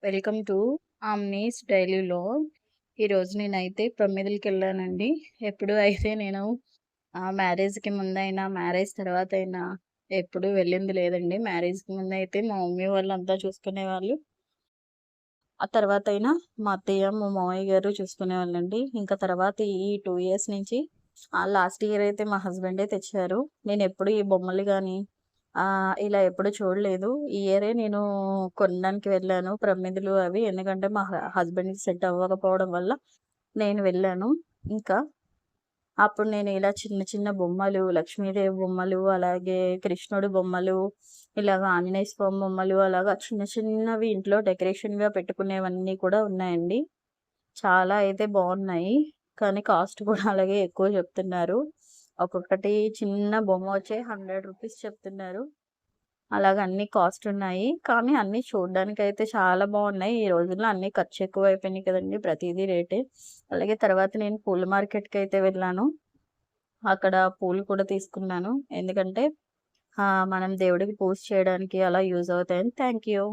Welcome to Amni's daily vlog. ఈరోజు నేనైతే ప్రమిదలకెళ్ళానండి. ఎప్పుడు అయితే నేను మ్యారేజ్‌కి ముందైనా, మ్యారేజ్ తర్వాతైనా ఎప్పుడు వెళ్ళింది లేదండి. మ్యారేజ్‌కి ముందయితే మా మమ్మీ వాళ్ళంతా చూసుకునేవాళ్ళు. ఆ తర్వాతైనా మా అత్తయ్య, మా మామయ్య గారు చూసుకునేవాళ్ళండి. ఇంకా తర్వాత ఈ 2 ఇయర్స్ నుంచి లాస్ట్ ఇయర్ అయితే మా హస్బెండే తెచ్చారు. నేనెప్పుడు ఈ బొమ్మలు గాని ఇలా ఎప్పుడు చూడలేదు. ఈ ఇయరే నేను కొనడానికి వెళ్ళాను ప్రమిదలు అవి. ఎందుకంటే మా హస్బెండ్‌కి సెట్ అవ్వకపోవడం వల్ల నేను వెళ్ళాను. ఇంకా అప్పుడు నేను ఇలా చిన్న చిన్న బొమ్మలు, లక్ష్మీదేవి బొమ్మలు, అలాగే కృష్ణుడి బొమ్మలు, ఇలాగ ఆంజనేయ స్వామి బొమ్మలు, అలాగా చిన్న చిన్నవి ఇంట్లో డెకరేషన్‌గా పెట్టుకునేవన్నీ కూడా ఉన్నాయండి. చాలా అయితే బావున్నాయి. కానీ కాస్ట్ కూడా అలాగే ఎక్కువ చెప్తున్నారు. ఒక్కొక్కటి చిన్న బొమ్మ వచ్చి రూ. 100 చెప్తున్నారు. అలాగ అన్నీ కాస్ట్ ఉన్నాయి. కానీ అన్నీ చూడ్డానికైతే చాలా బావున్నాయి. ఈ రోజుల్లో అన్నీ ఖర్చు ఎక్కువైపోయినాయి కదండీ! ప్రతీదీ రేటే. అలాగే తర్వాత నేను పూల మార్కెట్‌కైతే వెళ్ళాను. అక్కడ పూలు కూడా తీసుకున్నాను. ఎందుకంటే మనం దేవుడికి పూజ చేయడానికి అలా యూజ్ అవుతాయని. Thank you.